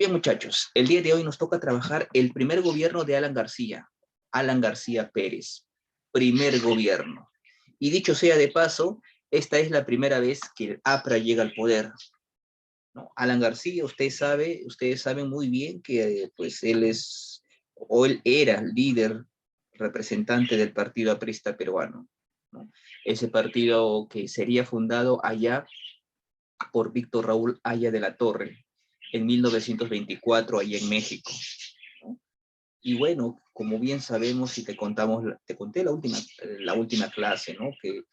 Bien, muchachos, el día de hoy nos toca trabajar el primer gobierno de Alan García Pérez, primer gobierno. Y dicho sea de paso, esta es la primera vez que el APRA llega al poder, ¿no? Alan García, ustedes saben muy bien que pues él era líder representante del partido aprista peruano, ¿no? Ese partido que sería fundado allá por Víctor Raúl Haya de la Torre en 1924 allá en México, ¿no? Y bueno, como bien sabemos y te conté la última clase, ¿no? Que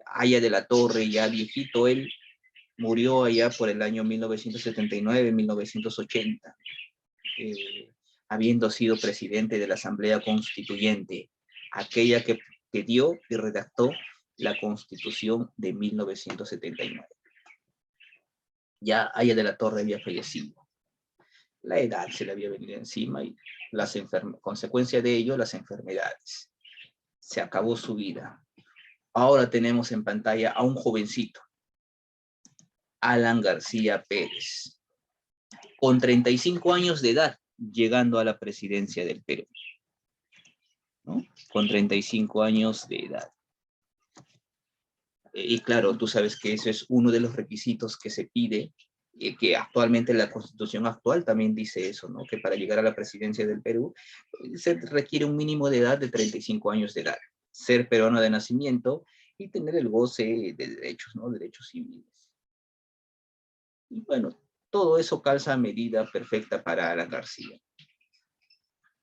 Haya de la Torre, ya viejito él, murió allá por el año 1979-1980, habiendo sido presidente de la Asamblea Constituyente, aquella que dio y redactó la Constitución de 1979. Ya Haya de la Torre había fallecido. La edad se le había venido encima y consecuencia de ello, las enfermedades. Se acabó su vida. Ahora tenemos en pantalla a un jovencito, Alan García Pérez, con 35 años de edad, llegando a la presidencia del Perú, ¿no? Con 35 años de edad. Y claro, tú sabes que eso es uno de los requisitos que se pide, que actualmente la Constitución actual también dice eso, ¿no? Que para llegar a la presidencia del Perú se requiere un mínimo de edad de 35 años de edad, ser peruano de nacimiento y tener el goce de derechos, ¿no? Derechos civiles. Y bueno, todo eso calza a medida perfecta para Alan García.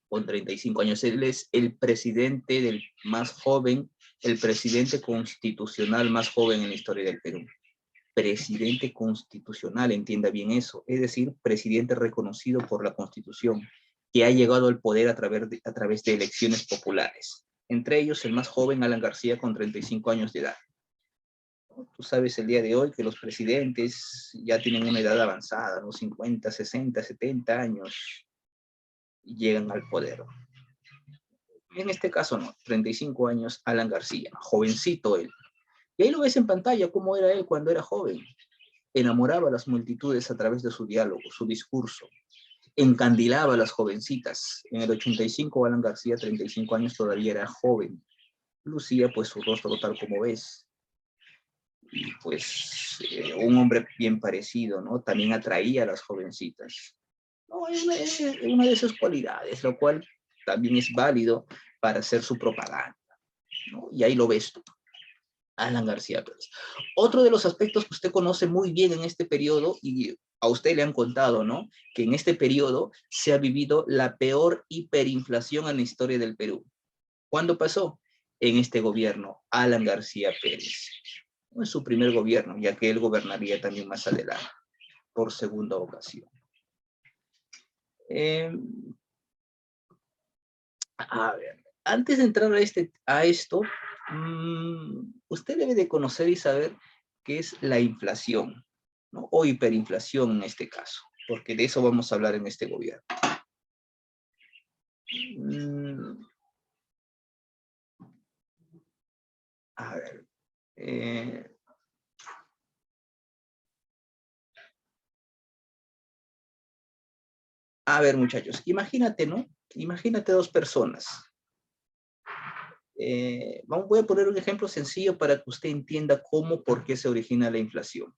Con 35 años, él es el presidente más joven, el presidente constitucional más joven en la historia del Perú. Presidente constitucional, entienda bien eso, es decir, presidente reconocido por la Constitución, que ha llegado al poder a través de elecciones populares. Entre ellos, el más joven, Alan García, con 35 años de edad. Tú sabes el día de hoy que los presidentes ya tienen una edad avanzada, ¿no? 50, 60, 70 años, y llegan al poder. En este caso no, 35 años, Alan García, jovencito él. Y ahí lo ves en pantalla cómo era él cuando era joven. Enamoraba a las multitudes a través de su diálogo, su discurso. Encandilaba a las jovencitas. En el 85, Alan García, 35 años, todavía era joven. Lucía pues su rostro tal como ves. Y pues un hombre bien parecido, ¿no? También atraía a las jovencitas. No, es una de sus cualidades, lo cual también es válido para hacer su propaganda, ¿no? Y ahí lo ves tú, Alan García Pérez. Otro de los aspectos que usted conoce muy bien en este periodo, y a usted le han contado, ¿no? Que en este periodo se ha vivido la peor hiperinflación en la historia del Perú. ¿Cuándo pasó? En este gobierno, Alan García Pérez. No es su primer gobierno, ya que él gobernaría también más adelante, por segunda ocasión. A ver, antes de entrar a esto, usted debe de conocer y saber qué es la inflación, ¿no? O hiperinflación en este caso, porque de eso vamos a hablar en este gobierno. A ver. A ver, muchachos, imagínate, ¿no? Imagínate dos personas. Voy a poner un ejemplo sencillo para que usted entienda por qué se origina la inflación,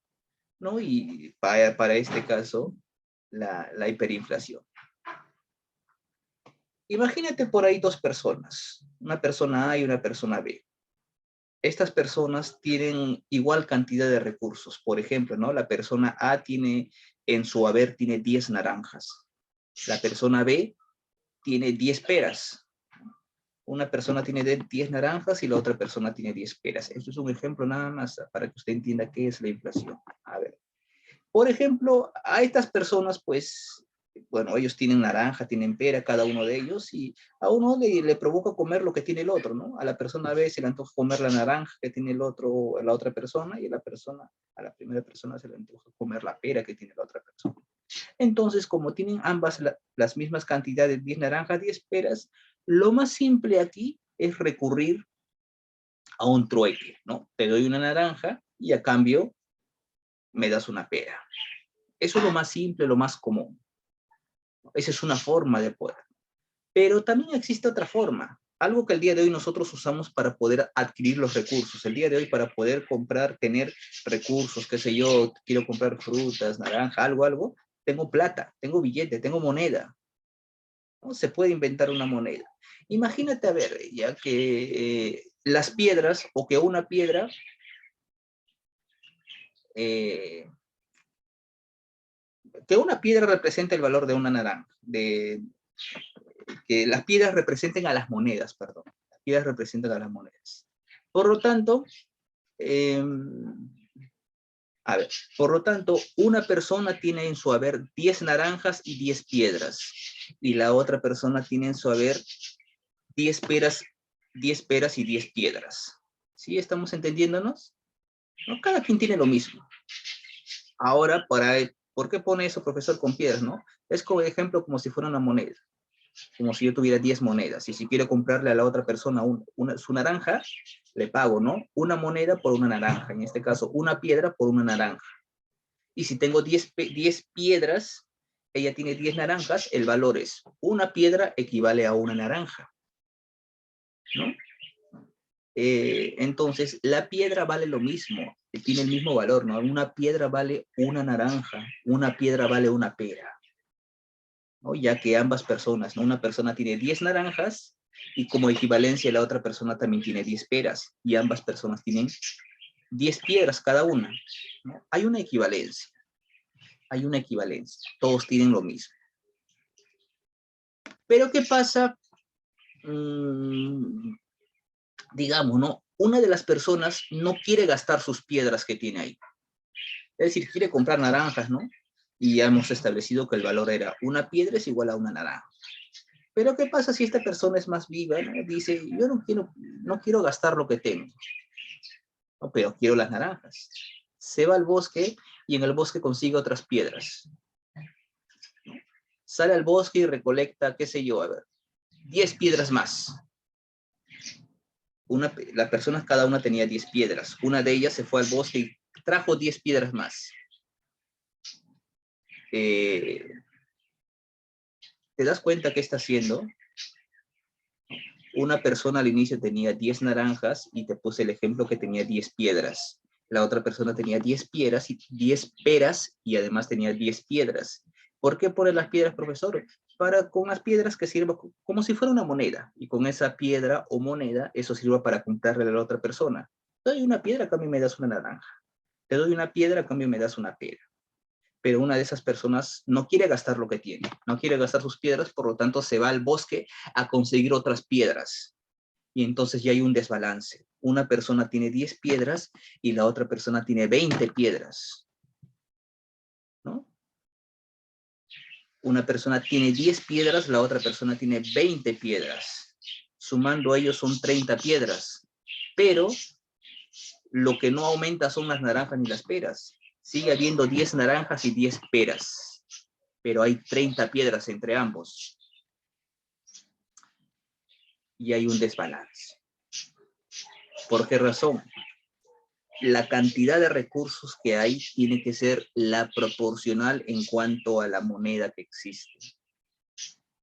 ¿no? Y para este caso, la hiperinflación. Imagínate por ahí dos personas, una persona A y una persona B. Estas personas tienen igual cantidad de recursos. Por ejemplo, ¿no? La persona A en su haber tiene 10 naranjas. La persona B tiene 10 peras. Una persona tiene 10 naranjas y la otra persona tiene 10 peras. Esto es un ejemplo nada más para que usted entienda qué es la inflación. A ver, por ejemplo, a estas personas, pues, bueno, ellos tienen naranja, tienen pera, cada uno de ellos, y a uno le provoca comer lo que tiene el otro, ¿no? A la persona B se le antoja comer la naranja que tiene la otra persona, y a la primera persona se le antoja comer la pera que tiene la otra persona. Entonces, como tienen ambas las mismas cantidades, 10 naranjas, 10 peras, lo más simple aquí es recurrir a un trueque, ¿no? Te doy una naranja y a cambio me das una pera. Eso es lo más simple, lo más común. Esa es una forma de poder. Pero también existe otra forma, algo que el día de hoy nosotros usamos para poder adquirir los recursos. El día de hoy para poder comprar, tener recursos, qué sé yo, quiero comprar frutas, naranja, algo, tengo plata, tengo billete, tengo moneda. ¿No? Se puede inventar una moneda. Imagínate, a ver, ya que las piedras, o que una piedra, representa el valor de una naranja, que las piedras representen a las monedas, perdón. Las piedras representan a las monedas. Por lo tanto, una persona tiene en su haber 10 naranjas y 10 piedras, y la otra persona tiene en su haber 10 peras y 10 piedras. ¿Sí estamos entendiéndonos? ¿No? Cada quien tiene lo mismo. Ahora, ¿por qué pone eso, profesor, con piedras, no? Es como ejemplo como si fuera una moneda. Como si yo tuviera 10 monedas, y si quiero comprarle a la otra persona su naranja, le pago, ¿no? Una moneda por una naranja, en este caso, una piedra por una naranja. Y si tengo 10 piedras, ella tiene 10 naranjas, el valor es, una piedra equivale a una naranja, ¿no? Entonces, la piedra vale lo mismo, tiene el mismo valor, ¿no? Una piedra vale una naranja, una piedra vale una pera, ¿no? Ya que ambas personas, ¿no? Una persona tiene 10 naranjas y como equivalencia la otra persona también tiene 10 peras y ambas personas tienen 10 piedras cada una, ¿no? Hay una equivalencia, todos tienen lo mismo. Pero ¿qué pasa? Digamos, ¿no? Una de las personas no quiere gastar sus piedras que tiene ahí. Es decir, quiere comprar naranjas, ¿no? Y ya hemos establecido que el valor era una piedra es igual a una naranja. Pero ¿qué pasa si esta persona es más viva, ¿no? Dice, yo no quiero gastar lo que tengo, ¿no? Pero quiero las naranjas. Se va al bosque y en el bosque consigue otras piedras. Sale al bosque y recolecta, qué sé yo, a ver, 10 piedras más. Las personas cada una tenía 10 piedras. Una de ellas se fue al bosque y trajo 10 piedras más. ¿Te das cuenta qué está haciendo? Una persona al inicio tenía 10 naranjas y te puse el ejemplo que tenía 10 piedras. La otra persona tenía 10 piedras y 10 peras y además tenía 10 piedras. ¿Por qué pone las piedras, profesor? Con las piedras que sirva como si fuera una moneda. Y con esa piedra o moneda, eso sirva para comprarle a la otra persona. Te doy una piedra, a cambio me das una naranja. Te doy una piedra, a cambio me das una pera. Pero una de esas personas no quiere gastar lo que tiene, no quiere gastar sus piedras, por lo tanto se va al bosque a conseguir otras piedras. Y entonces ya hay un desbalance. Una persona tiene 10 piedras y la otra persona tiene 20 piedras, ¿no? Una persona tiene 10 piedras, la otra persona tiene 20 piedras. Sumando ellos son 30 piedras. Pero lo que no aumenta son las naranjas ni las peras. Sigue habiendo 10 naranjas y 10 peras. Pero hay 30 piedras entre ambos. Y hay un desbalance. ¿Por qué razón? La cantidad de recursos que hay tiene que ser la proporcional en cuanto a la moneda que existe,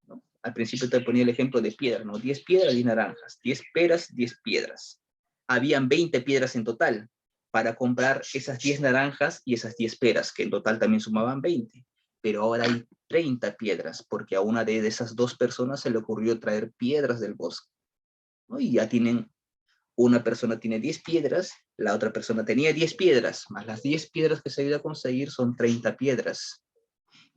¿no? Al principio te ponía el ejemplo de piedra, ¿no? 10 piedras, 10 naranjas, 10 peras, 10 piedras. Habían 20 piedras en total para comprar esas 10 naranjas y esas 10 peras, que en total también sumaban 20. Pero ahora hay 30 piedras, porque a una de esas dos personas se le ocurrió traer piedras del bosque, ¿no? Y ya tienen, una persona tiene 10 piedras, la otra persona tenía 10 piedras, más las 10 piedras que se ha ido a conseguir son 30 piedras.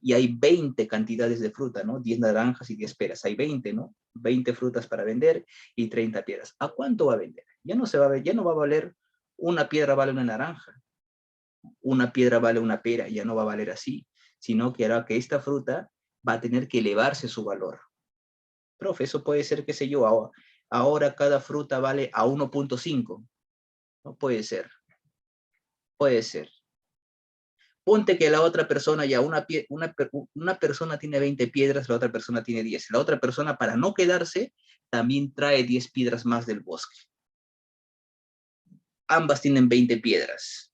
Y hay 20 cantidades de fruta, ¿no? 10 naranjas y 10 peras. Hay 20, ¿no? 20 frutas para vender y 30 piedras. ¿A cuánto va a vender? Ya no va a valer, una piedra vale una naranja, una piedra vale una pera, ya no va a valer así, sino que hará que esta fruta va a tener que elevarse su valor. Profe, eso puede ser, qué sé yo, ahora cada fruta vale a 1.5. No puede ser. Puede ser. Ponte que la otra persona ya, una persona tiene 20 piedras, la otra persona tiene 10. La otra persona, para no quedarse, también trae 10 piedras más del bosque. Ambas tienen 20 piedras.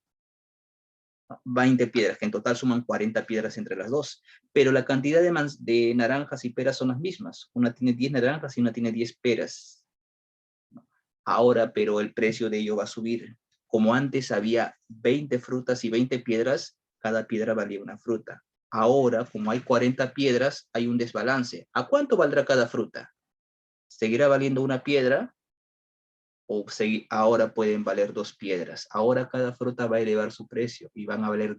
20 piedras, que en total suman 40 piedras entre las dos, pero la cantidad de naranjas y peras son las mismas. Una tiene 10 naranjas y una tiene 10 peras. Ahora, pero el precio de ello va a subir. Como antes había 20 frutas y 20 piedras, cada piedra valía una fruta. Ahora, como hay 40 piedras, hay un desbalance. ¿A cuánto valdrá cada fruta? ¿Seguirá valiendo una piedra? ¿O ahora pueden valer 2 piedras? Ahora cada fruta va a elevar su precio y van a valer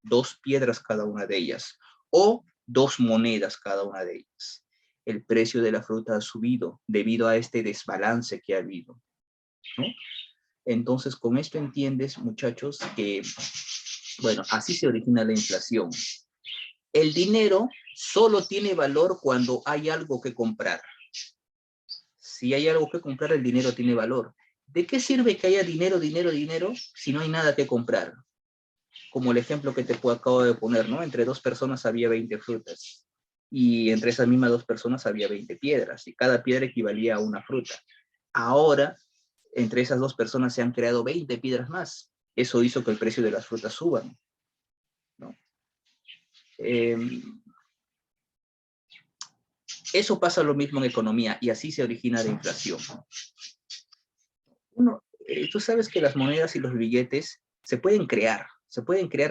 2 piedras cada una de ellas. O 2 monedas cada una de ellas. El precio de la fruta ha subido debido a este desbalance que ha habido, ¿no? Entonces, con esto entiendes, muchachos, que, bueno, así se origina la inflación. El dinero solo tiene valor cuando hay algo que comprar. Si hay algo que comprar, el dinero tiene valor. ¿De qué sirve que haya dinero, dinero, dinero, si no hay nada que comprar? Como el ejemplo que te acabo de poner, ¿no? Entre 2 personas había 20 frutas. Y entre esas mismas 2 personas había 20 piedras. Y cada piedra equivalía a una fruta. Ahora, entre esas 2 personas se han creado 20 piedras más. Eso hizo que el precio de las frutas suban, ¿no? Eso pasa lo mismo en economía y así se origina la inflación. Tú sabes que las monedas y los billetes se pueden crear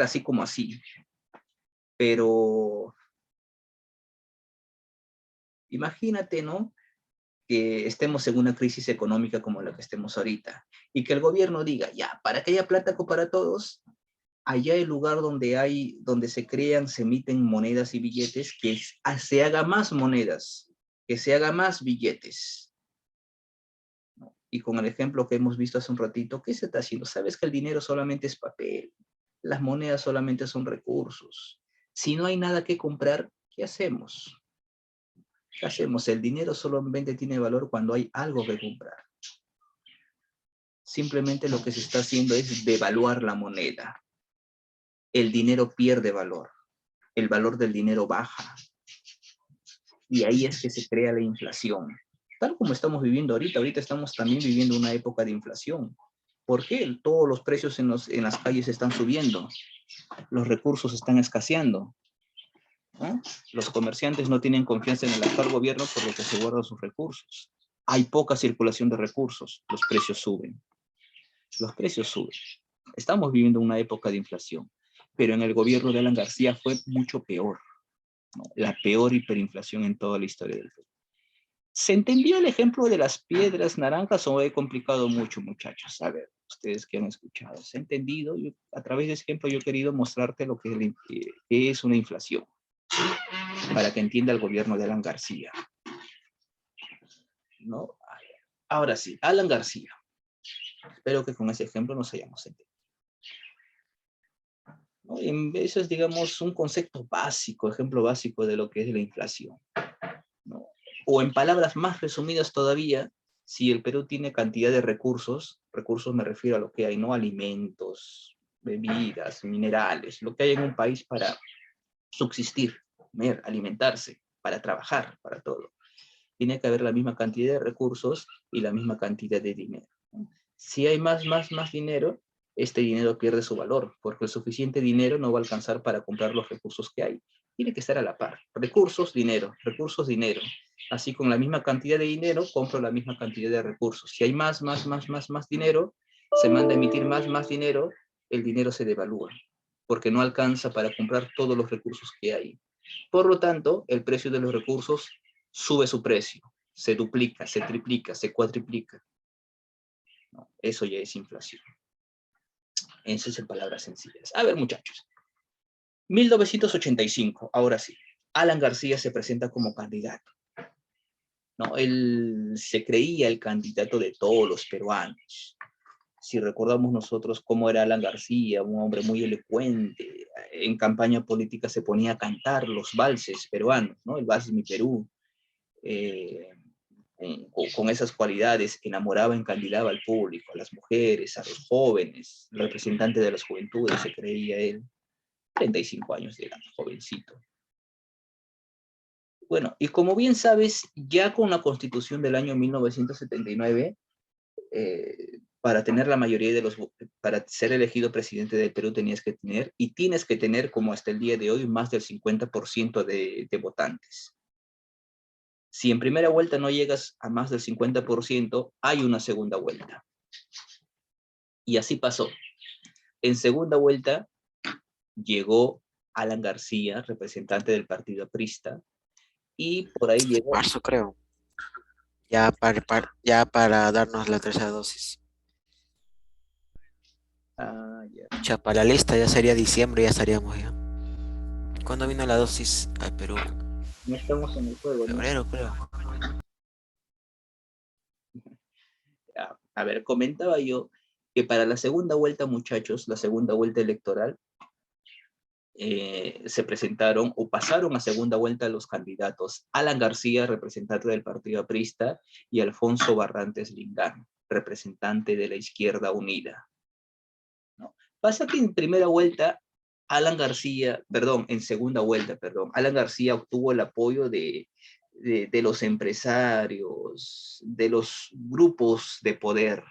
así como así, pero imagínate, ¿no? Que estemos en una crisis económica como la que estemos ahorita y que el gobierno diga, ya, para que haya plata para todos, allá el lugar donde se crean, se emiten monedas y billetes, que se haga más monedas, que se haga más billetes. Y con el ejemplo que hemos visto hace un ratito, ¿qué se está haciendo? Sabes que el dinero solamente es papel, las monedas solamente son recursos. Si no hay nada que comprar, ¿qué hacemos? ¿Qué hacemos? El dinero solamente tiene valor cuando hay algo que comprar. Simplemente lo que se está haciendo es devaluar la moneda. El dinero pierde valor. El valor del dinero baja. Y ahí es que se crea la inflación. Tal como estamos viviendo ahorita estamos también viviendo una época de inflación. ¿Por qué? Todos los precios en las calles están subiendo. Los recursos están escaseando, ¿no? Los comerciantes no tienen confianza en el actual gobierno por lo que se guardan sus recursos. Hay poca circulación de recursos, los precios suben. Los precios suben. Estamos viviendo una época de inflación, pero en el gobierno de Alan García fue mucho peor, ¿no? La peor hiperinflación en toda la historia del Perú. ¿Se entendió el ejemplo de las piedras naranjas o he complicado mucho, muchachos? A ver, ustedes que han escuchado, ¿se ha entendido? A través de ese ejemplo yo he querido mostrarte lo que es una inflación, para que entienda el gobierno de Alan García, ¿no? Ahora sí, Alan García. Espero que con ese ejemplo nos hayamos entendido, ¿no? Eso es, digamos, un concepto básico, ejemplo básico de lo que es la inflación, ¿no? O en palabras más resumidas todavía, si el Perú tiene cantidad de recursos me refiero a lo que hay, ¿no? Alimentos, bebidas, minerales, lo que hay en un país para subsistir, comer, alimentarse, para trabajar, para todo. Tiene que haber la misma cantidad de recursos y la misma cantidad de dinero, ¿no? Si hay más dinero, este dinero pierde su valor, porque el suficiente dinero no va a alcanzar para comprar los recursos que hay. Tiene que estar a la par. Recursos, dinero. Recursos, dinero. Así con la misma cantidad de dinero, compro la misma cantidad de recursos. Si hay más dinero, se manda a emitir más dinero, el dinero se devalúa, porque no alcanza para comprar todos los recursos que hay. Por lo tanto, el precio de los recursos sube su precio, se duplica, se triplica, se cuatriplica, ¿no? Eso ya es inflación. Eso es en palabras sencillas. A ver, muchachos. 1985, ahora sí. Alan García se presenta como candidato, ¿no? Él se creía el candidato de todos los peruanos. Si recordamos nosotros cómo era Alan García, un hombre muy elocuente, en campaña política se ponía a cantar los valses peruanos, ¿no? El Vals Mi Perú. Con esas cualidades enamoraba, encandilaba al público, a las mujeres, a los jóvenes, el representante de las juventudes, se creía él, 35 años de edad, jovencito. Bueno, y como bien sabes, ya con la Constitución del año 1979, para tener la mayoría de los, para ser elegido presidente del Perú tenías que tener, y tienes que tener, como hasta el día de hoy, más del 50% de votantes. Si en primera vuelta no llegas a más del 50%, hay una segunda vuelta. Y así pasó. En segunda vuelta llegó Alan García, representante del partido aprista, y por ahí llegó. Marzo, creo. Ya para darnos la tercera dosis. Ya. Pucha, para la lista ya sería diciembre, ya estaríamos ya. ¿Cuándo vino la dosis al Perú? No estamos en el juego, ¿no? Febrero, creo. A ver, comentaba yo que para la segunda vuelta, muchachos, la segunda vuelta electoral, se presentaron o pasaron a segunda vuelta los candidatos Alan García, representante del Partido Aprista, y Alfonso Barrantes Lingán, representante de la Izquierda Unida, ¿no? Pasa que en primera vuelta, en segunda vuelta, perdón, Alan García obtuvo el apoyo de los empresarios, de los grupos de poder,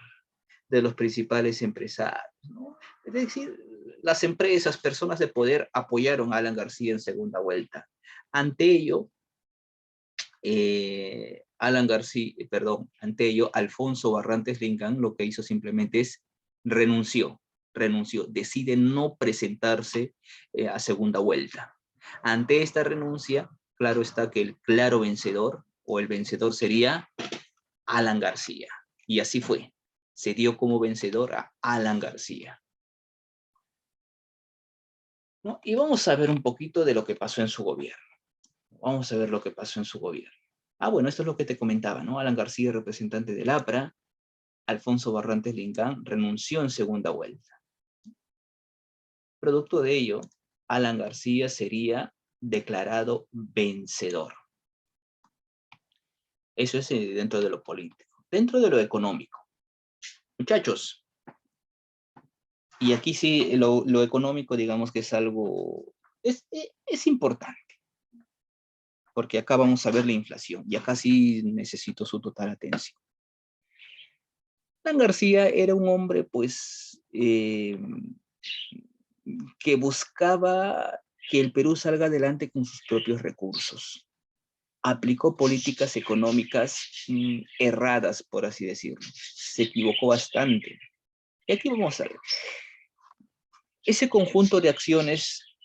de los principales empresarios, ¿no? Es decir, las empresas, personas de poder apoyaron a Alan García en segunda vuelta. Ante ello, ante ello, Alfonso Barrantes Lincoln lo que hizo simplemente es renunció, decide no presentarse a segunda vuelta. Ante esta renuncia, claro está que el claro vencedor o el vencedor sería Alan García. Y así fue. Se dio como vencedor a Alan García, ¿no? Y vamos a ver un poquito de lo que pasó en su gobierno. Vamos a ver lo que pasó en su gobierno. Bueno, esto es lo que te comentaba, ¿no? Alan García, representante del APRA, Alfonso Barrantes Lincán, renunció en segunda vuelta. Producto de ello, Alan García sería declarado vencedor. Eso es dentro de lo político. Dentro de lo económico. Muchachos, y aquí sí, lo económico, digamos que es algo, es importante, porque acá vamos a ver la inflación, y acá sí necesito su total atención. Alan García era un hombre, pues, que buscaba que el Perú salga adelante con sus propios recursos. Aplicó políticas económicas erradas, por así decirlo. Se equivocó bastante. Y aquí vamos a ver. Ese conjunto de acciones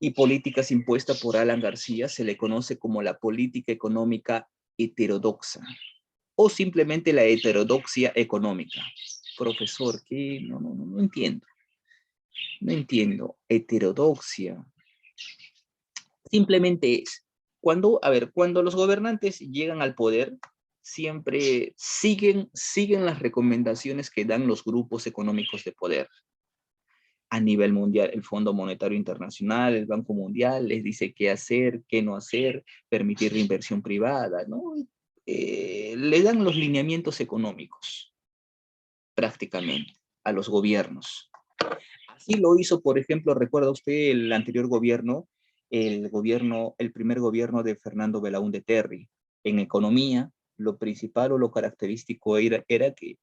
y políticas impuesta por Alan García se le conoce como la política económica heterodoxa o simplemente la heterodoxia económica. Profesor, ¿qué? No entiendo. No entiendo. Heterodoxia. Simplemente es, cuando los gobernantes llegan al poder, siempre siguen las recomendaciones que dan los grupos económicos de poder. A nivel mundial, el Fondo Monetario Internacional, el Banco Mundial, les dice qué hacer, qué no hacer, permitir la inversión privada, ¿no? Le dan los lineamientos económicos, prácticamente, a los gobiernos. Así lo hizo, por ejemplo, ¿recuerda usted el anterior gobierno, el primer gobierno de Fernando Belaúnde Terry? En economía, lo principal o lo característico era que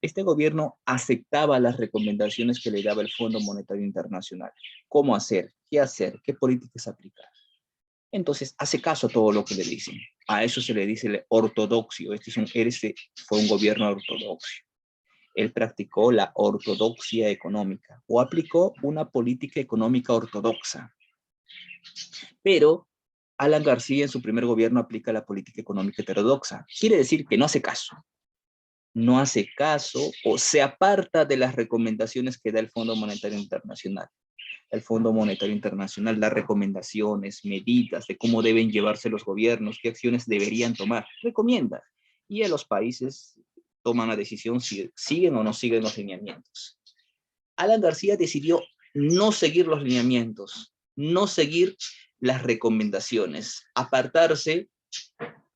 este gobierno aceptaba las recomendaciones que le daba el Fondo Monetario Internacional. ¿Cómo hacer? ¿Qué políticas aplicar? Entonces, hace caso a todo lo que le dicen. A eso se le dice el ortodoxio. Este fue un gobierno ortodoxo. Él practicó la ortodoxia económica o aplicó una política económica ortodoxa. Pero Alan García en su primer gobierno aplica la política económica heterodoxa. Quiere decir que no hace caso. No hace caso o se aparta de las recomendaciones que da el Fondo Monetario Internacional. El Fondo Monetario Internacional da recomendaciones, medidas de cómo deben llevarse los gobiernos, qué acciones deberían tomar. Recomienda. Y a los países toman la decisión si siguen o no siguen los lineamientos. Alan García decidió no seguir los lineamientos, no seguir las recomendaciones, apartarse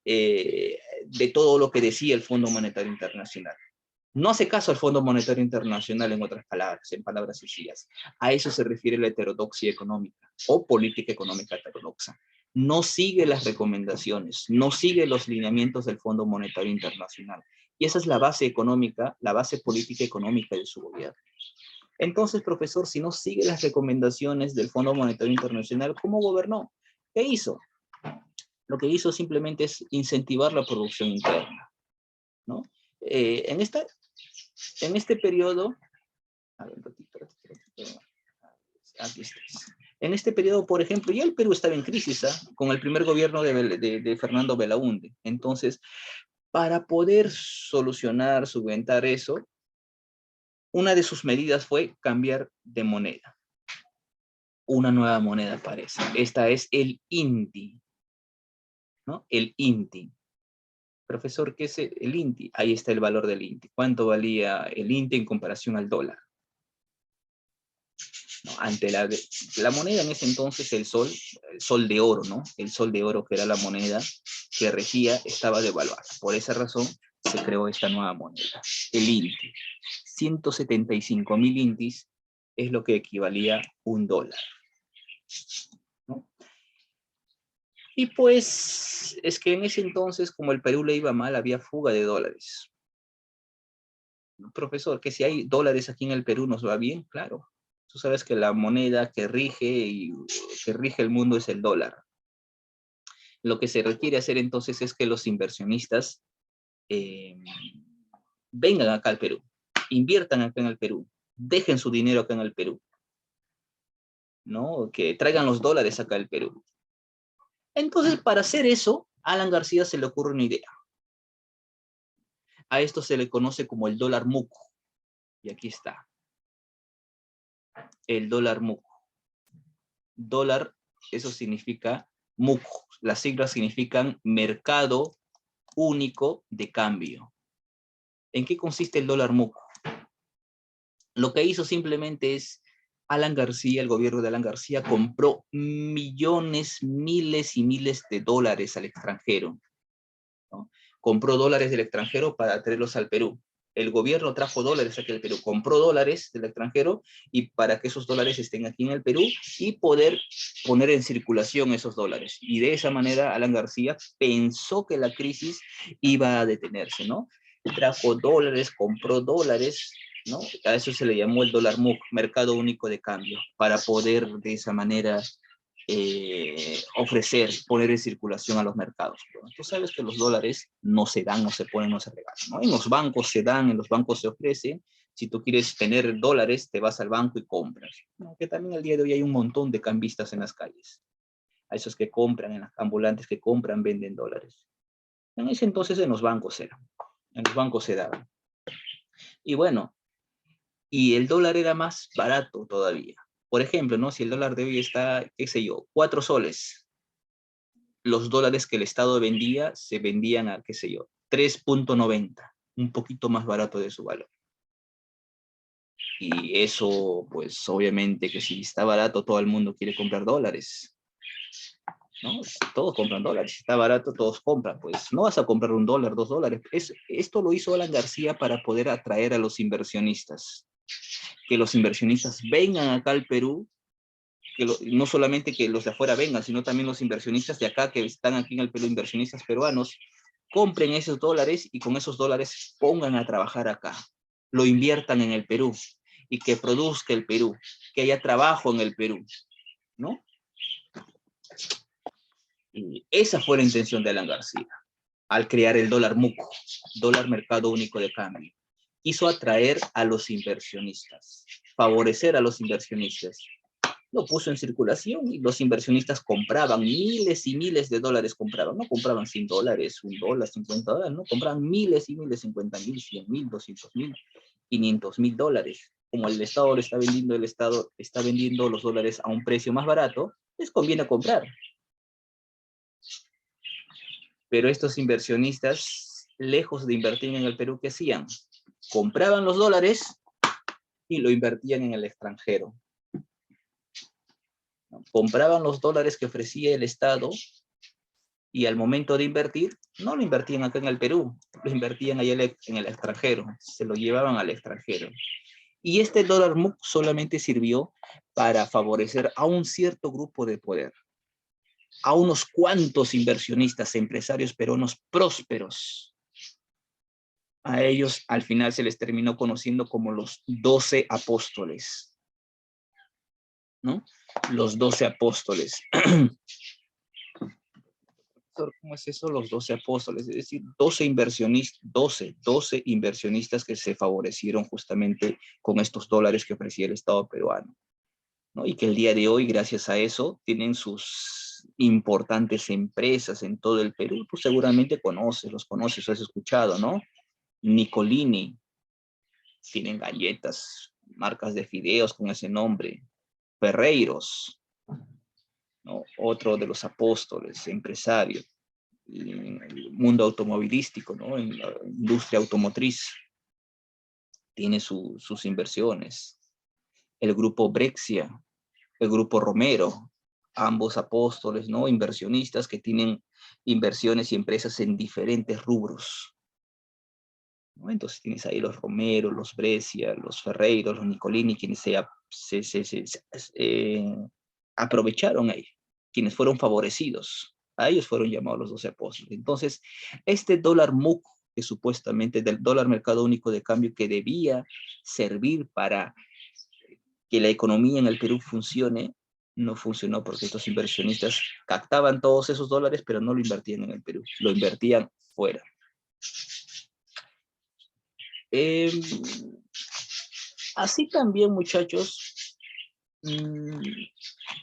de todo lo que decía el Fondo Monetario Internacional. No hace caso al Fondo Monetario Internacional, en otras palabras, en palabras sencillas. A eso se refiere la heterodoxia económica o política económica heterodoxa. No sigue las recomendaciones, no sigue los lineamientos del Fondo Monetario Internacional Y esa es la base económica, la base política económica de su gobierno. Entonces, profesor, si no sigue las recomendaciones del Fondo Monetario Internacional, ¿cómo gobernó? ¿Qué hizo? Lo que hizo simplemente es incentivar la producción interna, ¿no? En este periodo, a ver, aquí está. En este periodo, por ejemplo, ya el Perú estaba en crisis, con el primer gobierno de Fernando Belaúnde. Entonces, para poder solucionar, solventar eso, una de sus medidas fue cambiar de moneda. Una nueva moneda aparece. Esta es el INTI, ¿no? El INTI. Profesor, ¿qué es el INTI? Ahí está el valor del INTI. ¿Cuánto valía el INTI en comparación al dólar? ¿No? Ante la moneda en ese entonces, el sol de oro, ¿no? El sol de oro, que era la moneda que regía, estaba devaluada. Por esa razón se creó esta nueva moneda, el INTI. 175.000 INTIs es lo que equivalía a $1, ¿no? Y pues es que en ese entonces, como el Perú le iba mal, había fuga de dólares. Profesor, que si hay dólares aquí en el Perú nos va bien, claro. Tú sabes que la moneda que rige el mundo es el dólar. Lo que se requiere hacer entonces es que los inversionistas vengan acá al Perú, inviertan acá en el Perú, dejen su dinero acá en el Perú, ¿no? Que traigan los dólares acá al Perú. Entonces, para hacer eso, a Alan García se le ocurre una idea. A esto se le conoce como el dólar MUC. Y aquí está. El dólar MUC. Dólar, eso significa MUC. Las siglas significan Mercado Único de Cambio. ¿En qué consiste el dólar MUC? Lo que hizo simplemente es Alan García, el gobierno de Alan García, compró millones, miles y miles de dólares al extranjero, ¿no? Compró dólares del extranjero para traerlos al Perú. El gobierno trajo dólares aquí al Perú, compró dólares del extranjero y para que esos dólares estén aquí en el Perú y poder poner en circulación esos dólares. Y de esa manera Alan García pensó que la crisis iba a detenerse, ¿no? Trajo dólares, compró dólares, ¿no? A eso se le llamó el dólar MUC, Mercado Único de Cambio, para poder de esa manera ofrecer, poner en circulación a los mercados. Bueno, tú sabes que los dólares no se dan, no se ponen, no se regalan, ¿no? En los bancos se dan, en los bancos se ofrecen. Si tú quieres tener dólares, te vas al banco y compras, ¿no? Que también al día de hoy hay un montón de cambistas en las calles. A esos que compran, en las ambulantes que compran, venden dólares. En ese entonces en los bancos era. En los bancos se daban. Y bueno, y el dólar era más barato todavía. Por ejemplo, ¿no? Si el dólar de hoy está, qué sé yo, 4 soles, los dólares que el Estado vendía se vendían a, qué sé yo, 3.90, un poquito más barato de su valor. Y eso, pues obviamente que si está barato, todo el mundo quiere comprar dólares, ¿no? Todos compran dólares, si está barato, todos compran. Pues no vas a comprar $1, $2. Esto lo hizo Alan García para poder atraer a los inversionistas. Que los inversionistas vengan acá al Perú, no solamente que los de afuera vengan, sino también los inversionistas de acá que están aquí en el Perú, inversionistas peruanos, compren esos dólares y con esos dólares pongan a trabajar acá, lo inviertan en el Perú y que produzca el Perú, que haya trabajo en el Perú, ¿no? Y esa fue la intención de Alan García al crear el dólar MUC, dólar Mercado Único de Cambio. Quiso atraer a los inversionistas, favorecer a los inversionistas. Lo puso en circulación y los inversionistas compraban miles y miles de dólares, compraban, no compraban $100, $1, $50, no, compraban miles y miles, 50.000, 100.000, 200.000, 500.000 dólares. Como el Estado lo está vendiendo, el Estado está vendiendo los dólares a un precio más barato, les conviene comprar. Pero estos inversionistas, lejos de invertir en el Perú, ¿qué hacían? Compraban los dólares y lo invertían en el extranjero. Compraban los dólares que ofrecía el Estado y al momento de invertir, no lo invertían acá en el Perú, lo invertían allá en el extranjero, se lo llevaban al extranjero. Y este dólar MUC solamente sirvió para favorecer a un cierto grupo de poder, a unos cuantos inversionistas, empresarios peruanos prósperos, A ellos al final se les terminó conociendo como los 12 apóstoles, ¿no? Los 12 apóstoles. ¿Cómo es eso? Los 12 apóstoles, es decir, 12 inversionistas que se favorecieron justamente con estos dólares que ofrecía el Estado peruano, ¿no? Y que el día de hoy, gracias a eso, tienen sus importantes empresas en todo el Perú. Tú seguramente los conoces, has escuchado, ¿no? Nicolini, tienen galletas, marcas de fideos con ese nombre. Ferreiros, ¿no? Otro de los apóstoles, empresario, en el mundo automovilístico, ¿no? En la industria automotriz, tiene sus inversiones. El grupo Brexia, el grupo Romero, ambos apóstoles, ¿no? Inversionistas que tienen inversiones y empresas en diferentes rubros, ¿no? Entonces tienes ahí los Romero, los Brescia, los Ferreiros, los Nicolini, quienes aprovecharon ahí, quienes fueron favorecidos. A ellos fueron llamados los 12 apóstoles. Entonces, este dólar MUC, que supuestamente del dólar mercado único de cambio, que debía servir para que la economía en el Perú funcione, no funcionó porque estos inversionistas captaban todos esos dólares, pero no lo invertían en el Perú, lo invertían fuera. Así también, muchachos,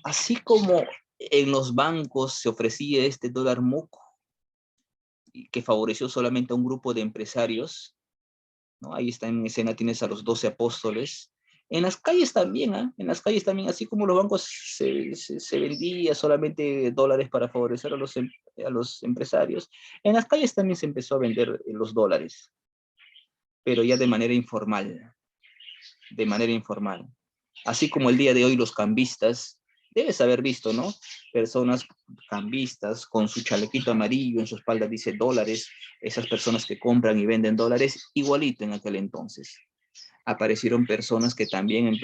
así como en los bancos se ofrecía este dólar MUC, que favoreció solamente a un grupo de empresarios, ¿no? Ahí está en escena, tienes a los 12 apóstoles. En las calles también, ¿eh? En las calles también, así como los bancos se vendía solamente dólares para favorecer a los empresarios, en las calles también se empezó a vender los dólares, pero ya de manera informal. Así como el día de hoy los cambistas, debes haber visto, ¿no? Personas cambistas con su chalequito amarillo, en su espalda dice dólares, esas personas que compran y venden dólares, igualito en aquel entonces. Aparecieron personas que también,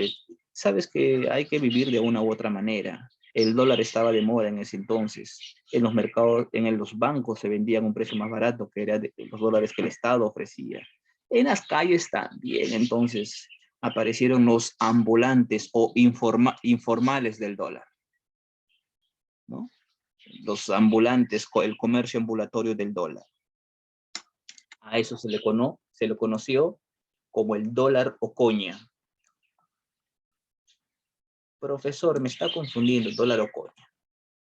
sabes que hay que vivir de una u otra manera. El dólar estaba de moda en ese entonces. En los mercados, en los bancos se vendían a un precio más barato, que era de los dólares que el Estado ofrecía. En las calles también, entonces, aparecieron los ambulantes o informales del dólar, ¿no? Los ambulantes, el comercio ambulatorio del dólar. A eso se le conoció como el dólar Ocoña. Profesor, me está confundiendo el dólar Ocoña.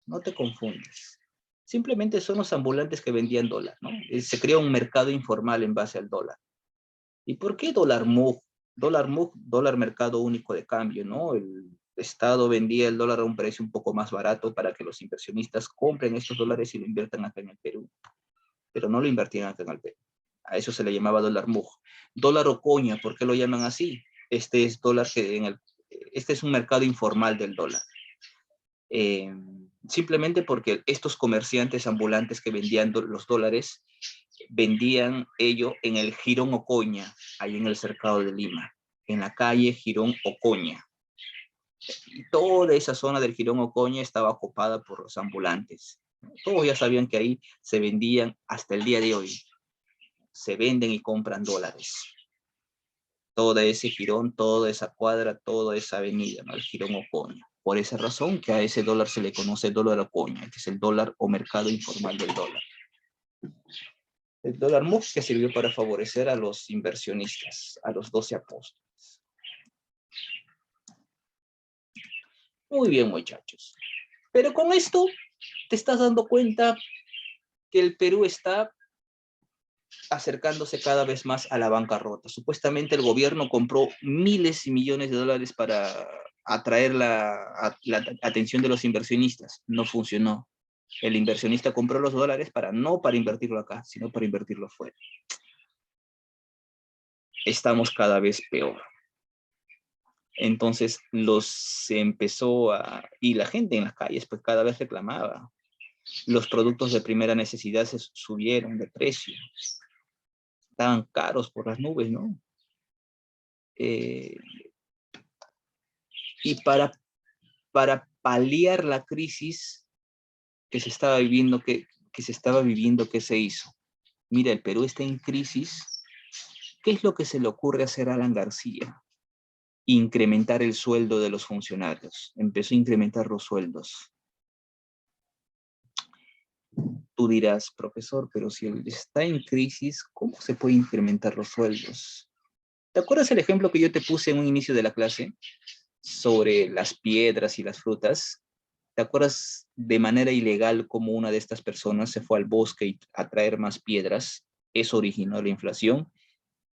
No te confundes. Simplemente son los ambulantes que vendían dólar, ¿no? Se crea un mercado informal en base al dólar. ¿Y por qué dólar MUG? Dólar MUG, dólar mercado único de cambio, ¿no? El Estado vendía el dólar a un precio un poco más barato para que los inversionistas compren estos dólares y lo inviertan acá en el Perú. Pero no lo invertían acá en el Perú. A eso se le llamaba dólar MUG. Dólar Ocoña, ¿por qué lo llaman así? Este es dólar este es un mercado informal del dólar. Simplemente porque estos comerciantes ambulantes que vendían los dólares, vendían ello en el Jirón Ocoña, ahí en el cercado de Lima, en la calle Jirón Ocoña. Y toda esa zona del Jirón Ocoña estaba ocupada por los ambulantes. Todos ya sabían que ahí se vendían, hasta el día de hoy, se venden y compran dólares. Todo ese jirón, toda esa cuadra, toda esa avenida, ¿no? El Jirón Ocoña. Por esa razón que a ese dólar se le conoce dólar Ocoña, que es el dólar o mercado informal del dólar. El dólar MUC que sirvió para favorecer a los inversionistas, a los 12 apóstoles. Muy bien, muchachos. Pero con esto te estás dando cuenta que el Perú está acercándose cada vez más a la bancarrota. Supuestamente el gobierno compró miles y millones de dólares para atraer la atención de los inversionistas. No funcionó. El inversionista compró los dólares no para invertirlo acá, sino para invertirlo fuera. Estamos cada vez peor. Entonces se empezó y la gente en las calles pues cada vez reclamaba. Los productos de primera necesidad se subieron de precio. Estaban caros por las nubes, ¿no? Y para paliar la crisis que se estaba viviendo, ¿qué se hizo? Mira, el Perú está en crisis ¿Qué es lo que se le ocurre hacer a Alan García? Incrementar el sueldo de los funcionarios. Empezó a incrementar los sueldos. Tú dirás, profesor, pero si él está en crisis, ¿cómo se puede incrementar los sueldos? ¿Te acuerdas el ejemplo que yo te puse en un inicio de la clase sobre las piedras y las frutas? ¿Te acuerdas de manera ilegal cómo una de estas personas se fue al bosque a traer más piedras? Eso originó la inflación.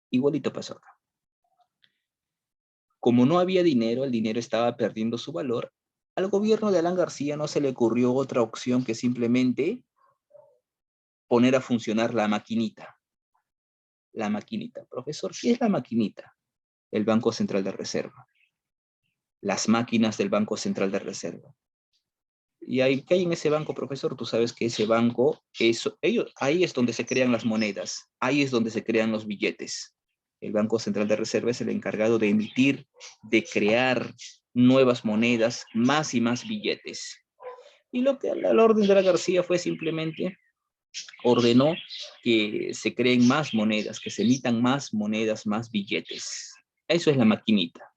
Igualito pasó acá. Como no había dinero, el dinero estaba perdiendo su valor, al gobierno de Alan García no se le ocurrió otra opción que simplemente poner a funcionar la maquinita. La maquinita. Profesor, ¿qué es la maquinita? El Banco Central de Reserva. Las máquinas del Banco Central de Reserva. ¿Y qué hay en ese banco, profesor? Tú sabes que ese banco, ahí es donde se crean las monedas, ahí es donde se crean los billetes. El Banco Central de Reserva es el encargado de emitir, de crear nuevas monedas, más y más billetes. Y lo que la orden de la García fue simplemente ordenó que se creen más monedas, que se emitan más monedas, más billetes. Eso es la maquinita.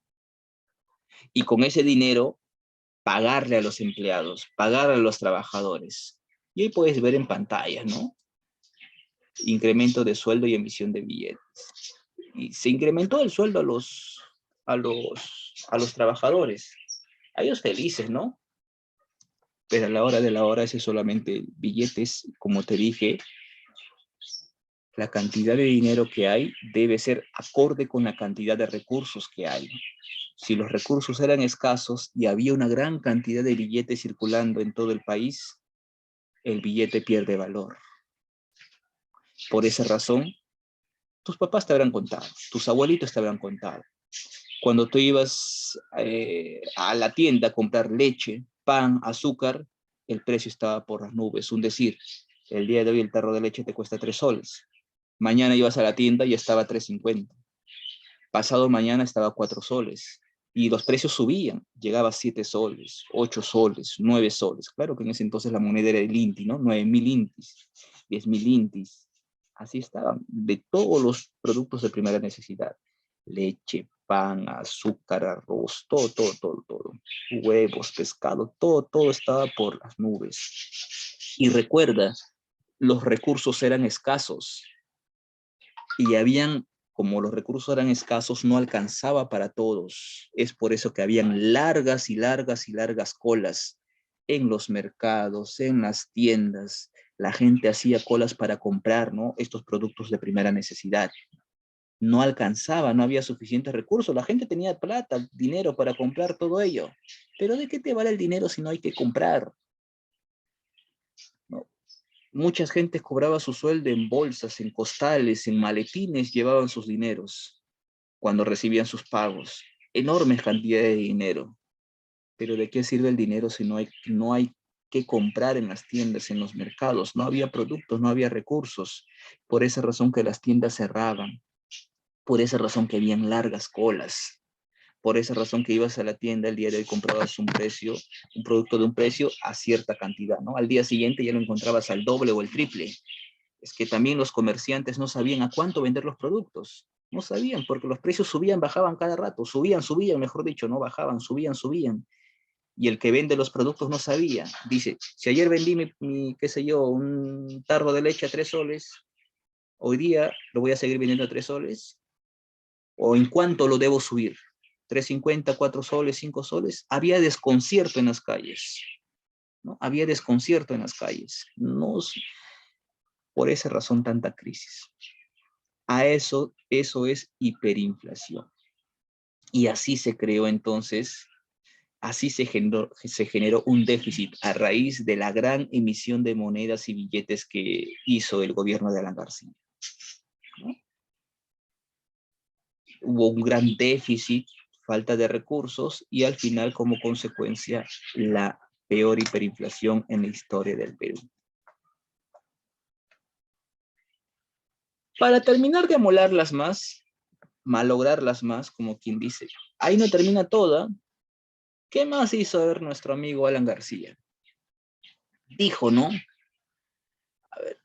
Y con ese dinero pagarle a los empleados, pagar a los trabajadores. Y ahí puedes ver en pantalla, ¿no? Incremento de sueldo y emisión de billetes. Y se incrementó el sueldo a los trabajadores. A ellos felices, ¿no? Pero a la hora de la hora, ese es solamente billetes. Como te dije, la cantidad de dinero que hay debe ser acorde con la cantidad de recursos que hay. Si los recursos eran escasos y había una gran cantidad de billetes circulando en todo el país, el billete pierde valor. Por esa razón, tus papás te habrán contado, tus abuelitos te habrán contado. Cuando tú ibas a la tienda a comprar leche, pan, azúcar, el precio estaba por las nubes. Un decir, el día de hoy el tarro de leche te cuesta 3 soles. Mañana ibas a la tienda y estaba 3.50. Pasado mañana estaba 4 soles. Y los precios subían, llegaba a 7 soles, 8 soles, 9 soles. Claro que en ese entonces la moneda era el inti, ¿no? 9.000 intis, 10.000 intis. Así estaban, de todos los productos de primera necesidad. Leche, pan, azúcar, arroz, todo, todo, todo, todo. Huevos, pescado, todo, todo estaba por las nubes. Y recuerda, los recursos eran escasos y como los recursos eran escasos, no alcanzaba para todos. Es por eso que habían largas y largas y largas colas en los mercados, en las tiendas. La gente hacía colas para comprar, ¿no?, estos productos de primera necesidad. No alcanzaba, no había suficientes recursos. La gente tenía plata, dinero para comprar todo ello. Pero ¿de qué te vale el dinero si no hay que comprar? ¿No? Mucha gente cobraba su sueldo en bolsas, en costales, en maletines, llevaban sus dineros cuando recibían sus pagos. Enormes cantidades de dinero. Pero ¿de qué sirve el dinero si no hay que comprar en las tiendas, en los mercados? No había productos, no había recursos. Por esa razón que las tiendas cerraban. Por esa razón que habían largas colas. Por esa razón que ibas a la tienda el día de hoy, comprabas un producto de un precio a cierta cantidad, ¿no? Al día siguiente ya lo encontrabas al doble o el triple. Es que también los comerciantes no sabían a cuánto vender los productos. No sabían, porque los precios subían, bajaban cada rato. Subían, mejor dicho, no bajaban, subían, subían. Y el que vende los productos no sabía. Dice, si ayer vendí qué sé yo, un tarro de leche a 3 soles, hoy día lo voy a seguir vendiendo a 3 soles. ¿O en cuánto lo debo subir? 3.50, 4 soles, 5 soles. Había desconcierto en las calles, ¿no? Había desconcierto en las calles. No, por esa razón tanta crisis. Eso es hiperinflación. Y así se creó entonces, así se generó un déficit a raíz de la gran emisión de monedas y billetes que hizo el gobierno de Alan García, ¿no? Hubo un gran déficit, falta de recursos y al final como consecuencia la peor hiperinflación en la historia del Perú. Para terminar de malograrlas más, como quien dice, ahí no termina toda. ¿Qué más hizo ver nuestro amigo Alan García? Dijo, ¿no? A ver,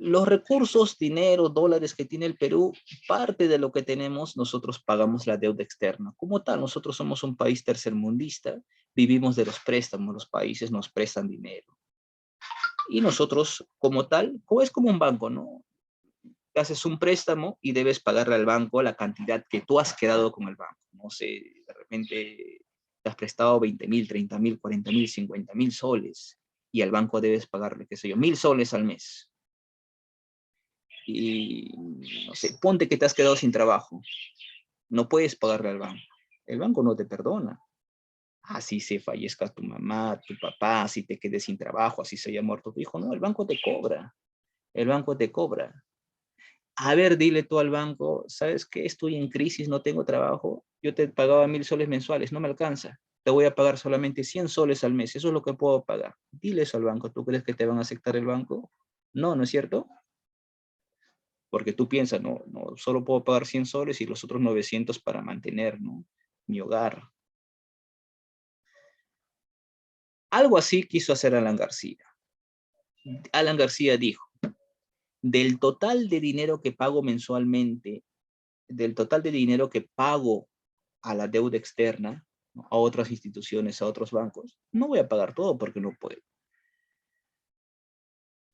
los recursos, dinero, dólares que tiene el Perú, parte de lo que tenemos, nosotros pagamos la deuda externa. Como tal, nosotros somos un país tercermundista, vivimos de los préstamos, los países nos prestan dinero. Y nosotros, como tal, es como un banco, ¿no? Haces un préstamo y debes pagarle al banco la cantidad que tú has quedado con el banco. No sé, de repente te has prestado 20.000, 30.000, 40.000, 50.000 soles y al banco debes pagarle, qué sé yo, 1.000 soles al mes. Y, no sé, ponte que te has quedado sin trabajo. No puedes pagarle al banco. El banco no te perdona. Así se fallezca tu mamá, tu papá, así te quedes sin trabajo, así se haya muerto tu hijo. No, el banco te cobra. El banco te cobra. A ver, dile tú al banco, ¿sabes qué? Estoy en crisis, no tengo trabajo. Yo te pagaba 1.000 soles mensuales, no me alcanza. Te voy a pagar solamente 100 soles al mes. Eso es lo que puedo pagar. Dile eso al banco. ¿Tú crees que te van a aceptar el banco? No, ¿no es cierto? Porque tú piensas, no, no, solo puedo pagar 100 soles y los otros 900 para mantener, ¿no?, mi hogar. Algo así quiso hacer Alan García. Alan García dijo, del total de dinero que pago mensualmente, del total de dinero que pago a la deuda externa, ¿no?, a otras instituciones, a otros bancos, no voy a pagar todo porque no puedo.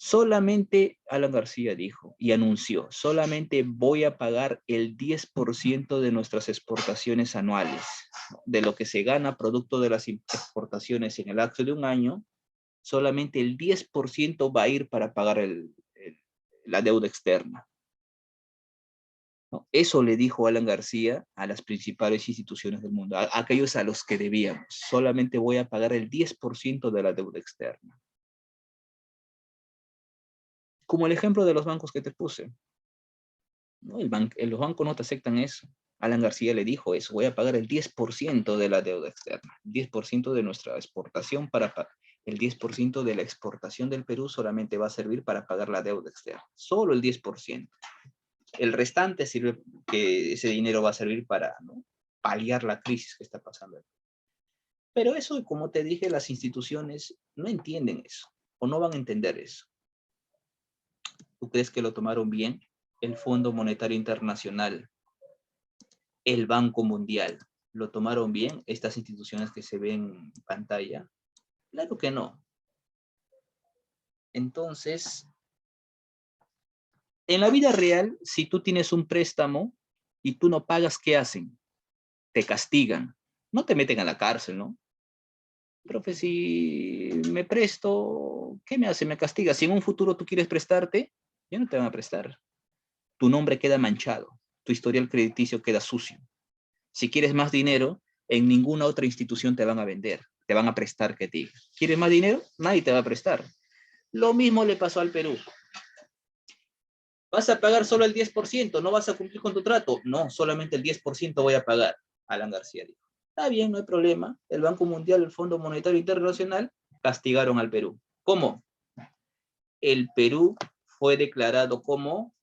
Solamente Alan García dijo y anunció, solamente voy a pagar el 10% de nuestras exportaciones anuales, ¿no?, de lo que se gana producto de las exportaciones en el lapso de un año, solamente el 10% va a ir para pagar la deuda externa, ¿no? Eso le dijo Alan García a las principales instituciones del mundo, a aquellos a los que debíamos. Solamente voy a pagar el 10% de la deuda externa. Como el ejemplo de los bancos que te puse, ¿no? Los bancos no te aceptan eso. Alan García le dijo eso, voy a pagar el 10% de la deuda externa, 10% de nuestra exportación el 10% de la exportación del Perú solamente va a servir para pagar la deuda externa, solo el 10%. El restante sirve, que ese dinero va a servir para, ¿no?, paliar la crisis que está pasando. Pero eso, como te dije, las instituciones no entienden eso, o no van a entender eso. ¿Tú crees que lo tomaron bien? El Fondo Monetario Internacional, el Banco Mundial, ¿lo tomaron bien estas instituciones que se ven en pantalla? Claro que no. Entonces, en la vida real, si tú tienes un préstamo y tú no pagas, ¿qué hacen? Te castigan. No te meten a la cárcel, ¿no? Profe, si me presto, ¿qué me hace? Me castiga. Si en un futuro tú quieres prestarte, ya no te van a prestar. Tu nombre queda manchado. Tu historial crediticio queda sucio. Si quieres más dinero, en ninguna otra institución te van a vender. Te van a prestar, que te diga. ¿Quieres más dinero? Nadie te va a prestar. Lo mismo le pasó al Perú. ¿Vas a pagar solo el 10%? ¿No vas a cumplir con tu trato? No, solamente el 10% voy a pagar. Alan García dijo. Está bien, no hay problema. El Banco Mundial, el Fondo Monetario Internacional castigaron al Perú. ¿Cómo? El Perú fue declarado como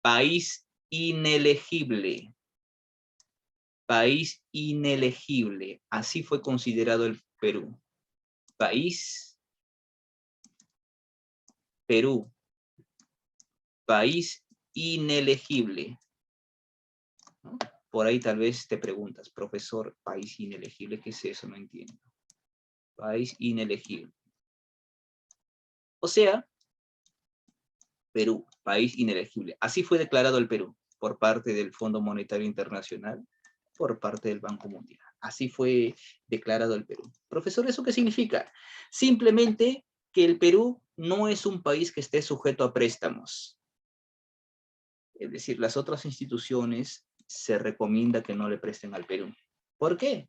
país inelegible. País inelegible. Así fue considerado el Perú. Perú. País inelegible, ¿no? Por ahí tal vez te preguntas, profesor, país inelegible, ¿qué es eso? No entiendo. País inelegible. O sea, Perú, país inelegible. Así fue declarado el Perú por parte del Fondo Monetario Internacional, por parte del Banco Mundial. Así fue declarado el Perú. Profesor, ¿eso qué significa? Simplemente que el Perú no es un país que esté sujeto a préstamos. Es decir, las otras instituciones se recomienda que no le presten al Perú. ¿Por qué?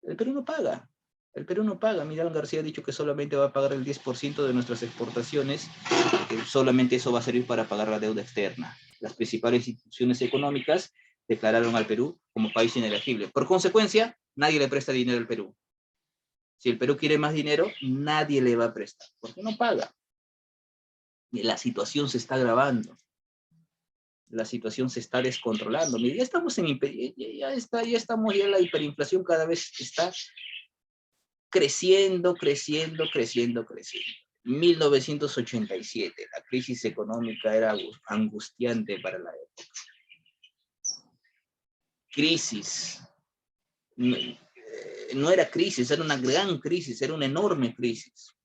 El Perú no paga. El Perú no paga. Mira, García ha dicho que solamente va a pagar el 10% de nuestras exportaciones, que solamente eso va a servir para pagar la deuda externa. Las principales instituciones económicas declararon al Perú como país inelegible. Por consecuencia, nadie le presta dinero al Perú. Si el Perú quiere más dinero, nadie le va a prestar, porque no paga. Y la situación se está agravando. La situación se está descontrolando. Mira, ya estamos ya estamos, ya la hiperinflación cada vez está creciendo. 1987, la crisis económica era angustiante para la época. Crisis. No era crisis, era una gran crisis, era una enorme crisis.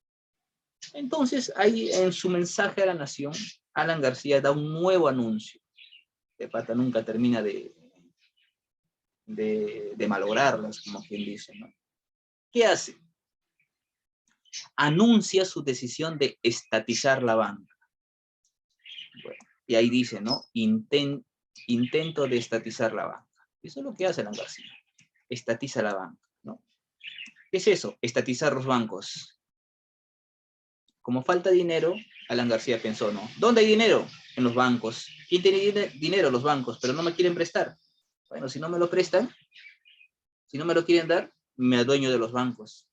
Entonces, ahí en su mensaje a la nación, Alan García da un nuevo anuncio. De pata nunca termina de malograrlas, como quien dice, ¿no? ¿Qué hace? Anuncia su decisión de estatizar la banca. Bueno, y ahí dice, ¿no? Intento de estatizar la banca. Eso es lo que hace Alan García. Estatiza la banca, ¿no? ¿Qué es eso? Estatizar los bancos. Como falta dinero, Alan García pensó, ¿no? ¿Dónde hay dinero? En los bancos. ¿Quién tiene dinero? Los bancos, pero no me quieren prestar. Bueno, si no me lo prestan, si no me lo quieren dar, me adueño de los bancos.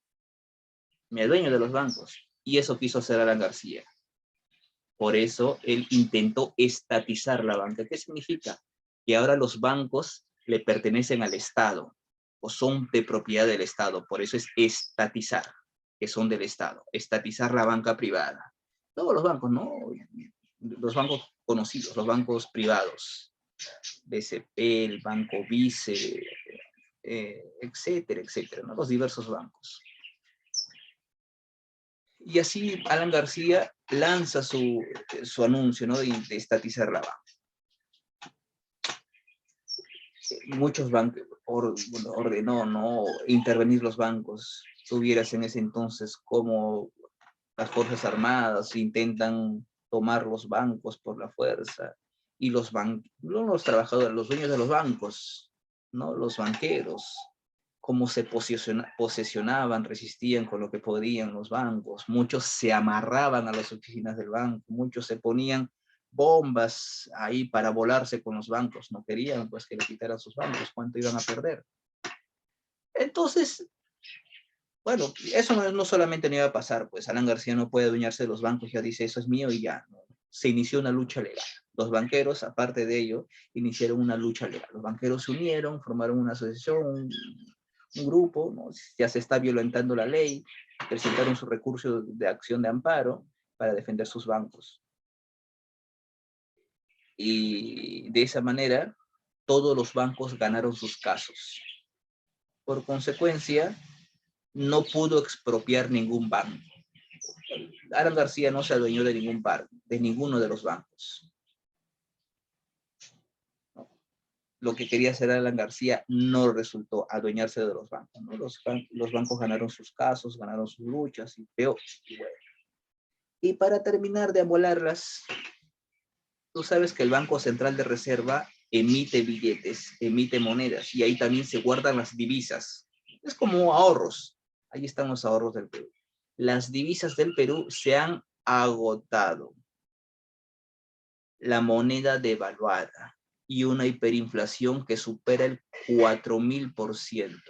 Me adueño de los bancos. Y eso quiso hacer Alan García. Por eso él intentó estatizar la banca. ¿Qué significa? Que ahora los bancos le pertenecen al Estado o son de propiedad del Estado. Por eso es estatizar, que son del Estado. Estatizar la banca privada. Todos los bancos, ¿no? Los bancos conocidos, los bancos privados. BCP, el Banco Vice, etcétera, etcétera, ¿no? Los diversos bancos. Y así Alan García lanza su anuncio, ¿no? de estatizar la banca. Muchos bancos ordenó, ¿no? intervenir los bancos. Tuvieras en ese entonces como las Fuerzas Armadas intentan tomar los bancos por la fuerza, y los trabajadores, los dueños de los bancos, ¿no? los banqueros, cómo se posesionaban, resistían con lo que podían los bancos. Muchos se amarraban a las oficinas del banco, muchos se ponían bombas ahí para volarse con los bancos. No querían pues que le quitaran sus bancos, cuánto iban a perder. Entonces, bueno, eso no solamente no iba a pasar, pues Alan García no puede adueñarse de los bancos, ya dice, eso es mío y ya, ¿no? Se inició una lucha legal. Los banqueros, aparte de ello, iniciaron una lucha legal. Los banqueros se unieron, formaron una asociación, un grupo, ¿no? Ya se está violentando la ley, presentaron su recurso de acción de amparo para defender sus bancos. Y de esa manera, todos los bancos ganaron sus casos. Por consecuencia, no pudo expropiar ningún banco. Alan García no se adueñó de ninguno de los bancos. Lo que quería hacer Alan García no resultó adueñarse de los bancos, ¿no? Los bancos ganaron sus casos, ganaron sus luchas, y peor. Y, bueno. Y para terminar de amolarlas, tú sabes que el Banco Central de Reserva emite billetes, emite monedas, y ahí también se guardan las divisas. Es como ahorros. Ahí están los ahorros del Perú. Las divisas del Perú se han agotado. La moneda devaluada y una hiperinflación que supera el 4000%.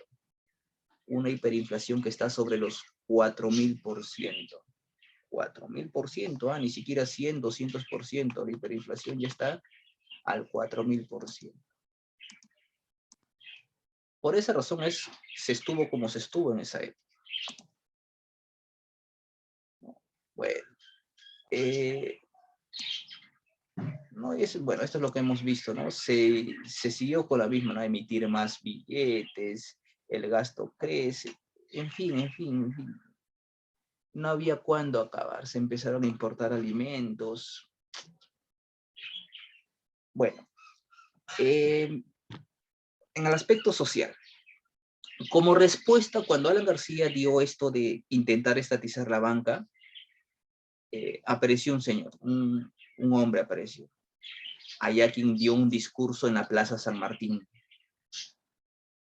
Una hiperinflación que está sobre los 4000%. 4000%, ni siquiera 100, 200%. La hiperinflación ya está al 4000%. Por esa razón se estuvo como se estuvo en esa época. Bueno, bueno, esto es lo que hemos visto, ¿no? Se siguió con la misma, ¿no? Emitir más billetes, el gasto crece, en fin. No había cuándo acabar, se empezaron a importar alimentos. Bueno, en el aspecto social, como respuesta, cuando Alan García dio esto de intentar estatizar la banca, apareció un señor, un hombre apareció. Allá quien dio un discurso en la Plaza San Martín,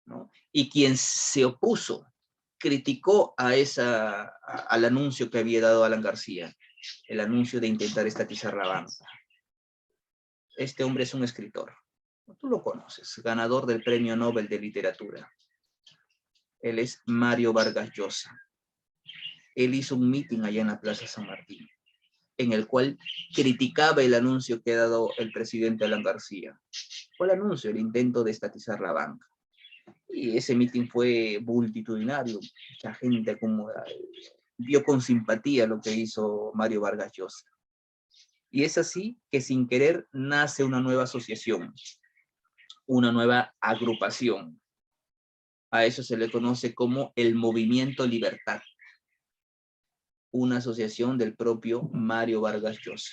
¿no? Y quien se opuso, criticó al anuncio que había dado Alan García, el anuncio de intentar estatizar la banca. Este hombre es un escritor, tú lo conoces, ganador del Premio Nobel de Literatura. Él es Mario Vargas Llosa. Él hizo un meeting allá en la Plaza San Martín, en el cual criticaba el anuncio que ha dado el presidente Alan García. Fue el anuncio, el intento de estatizar la banca. Y ese meeting fue multitudinario, mucha gente acomodada. vio con simpatía lo que hizo Mario Vargas Llosa. Y es así que sin querer nace una nueva asociación, una nueva agrupación. A eso se le conoce como el Movimiento Libertad, una asociación del propio Mario Vargas Llosa.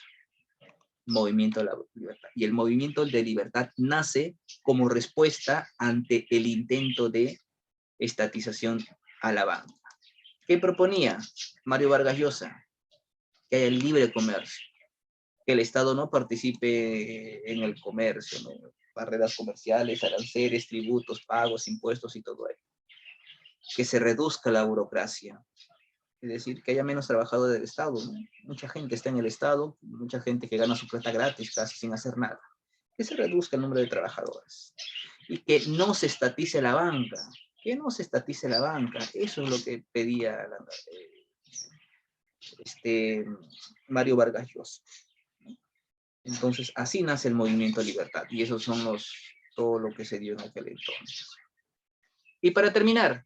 Movimiento de la Libertad. Y el Movimiento de Libertad nace como respuesta ante el intento de estatización a la banca. ¿Qué proponía Mario Vargas Llosa? Que haya libre comercio, que el Estado no participe en el comercio, ¿no? Barreras comerciales, aranceles, tributos, pagos, impuestos y todo ello. Que se reduzca la burocracia, es decir, que haya menos trabajadores del Estado, ¿no? Mucha gente está en el Estado, mucha gente que gana su plata gratis, casi sin hacer nada. Que se reduzca el número de trabajadores. Y que no se estatice la banca, que no se estatice la banca. Eso es lo que pedía Mario Vargas Llosa. Entonces, así nace el Movimiento Libertad, y esos son todo lo que se dio en aquel entonces. Y para terminar,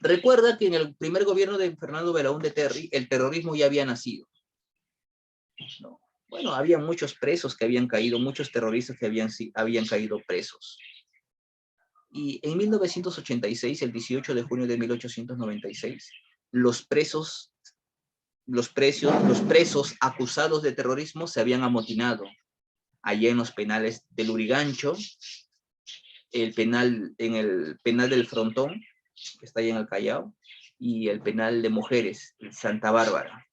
recuerda que en el primer gobierno de Fernando Belaúnde Terry, el terrorismo ya había nacido, ¿no? Bueno, había muchos presos que habían caído, muchos terroristas que habían caído presos. Y en 1986, el 18 de junio de 1896, los presos acusados de terrorismo se habían amotinado allá en los penales del Lurigancho, en el penal del Frontón, que está allá en el Callao, y el penal de mujeres, Santa Bárbara,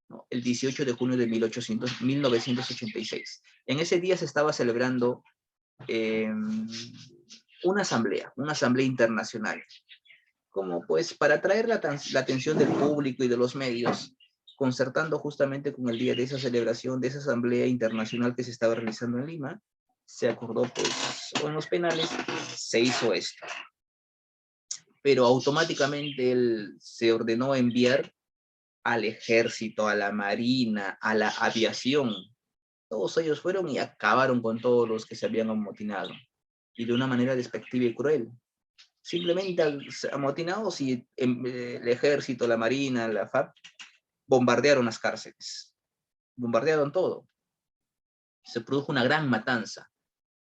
¿no? El 18 de junio de 1986. En ese día se estaba celebrando una asamblea internacional, como pues para atraer la atención del público y de los medios, concertando justamente con el día de esa celebración, de esa asamblea internacional que se estaba realizando en Lima. Se acordó, pues, con los penales, se hizo esto. Pero automáticamente él se ordenó enviar al ejército, a la marina, a la aviación. Todos ellos fueron y acabaron con todos los que se habían amotinado. Y de una manera despectiva y cruel. Simplemente amotinados, y el ejército, la marina, la FAP, bombardearon las cárceles. Bombardearon todo. Se produjo una gran matanza.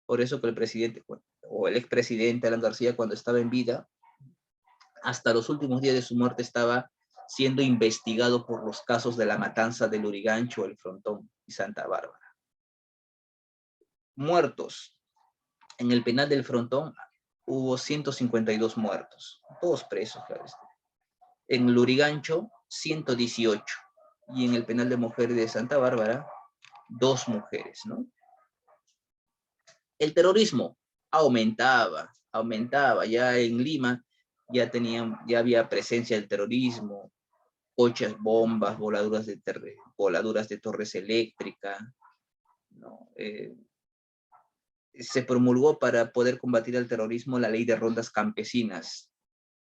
Por eso que el presidente, o el expresidente Alan García, cuando estaba en vida, hasta los últimos días de su muerte estaba siendo investigado por los casos de la matanza del Lurigancho, el Frontón y Santa Bárbara. Muertos. En el penal del Frontón hubo 152 muertos, todos presos, claro. En Lurigancho, 118. Y en el penal de mujeres de Santa Bárbara, 2 mujeres, ¿no? El terrorismo aumentaba. Ya en Lima ya había presencia del terrorismo, coches, bombas, voladuras de torres eléctricas, ¿no? Se promulgó para poder combatir el terrorismo la ley de rondas campesinas,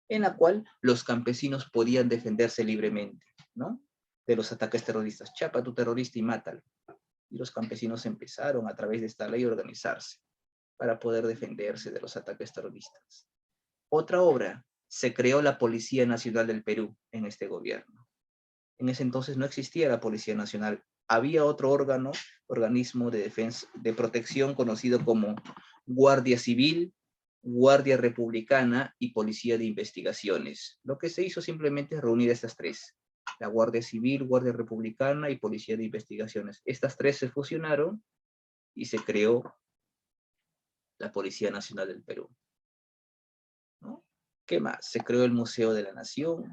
en la cual los campesinos podían defenderse libremente, ¿no? De los ataques terroristas. Chapa a tu terrorista y mátalo. Y los campesinos empezaron a través de esta ley a organizarse para poder defenderse de los ataques terroristas. Otra obra, se creó la Policía Nacional del Perú en este gobierno. En ese entonces no existía la Policía Nacional. Había otro organismo de defensa, de protección, conocido como Guardia Civil, Guardia Republicana y Policía de Investigaciones. Lo que se hizo simplemente es reunir estas tres: la Guardia Civil, Guardia Republicana y Policía de Investigaciones. Estas tres se fusionaron y se creó la Policía Nacional del Perú, ¿no? ¿Qué más? Se creó el Museo de la Nación,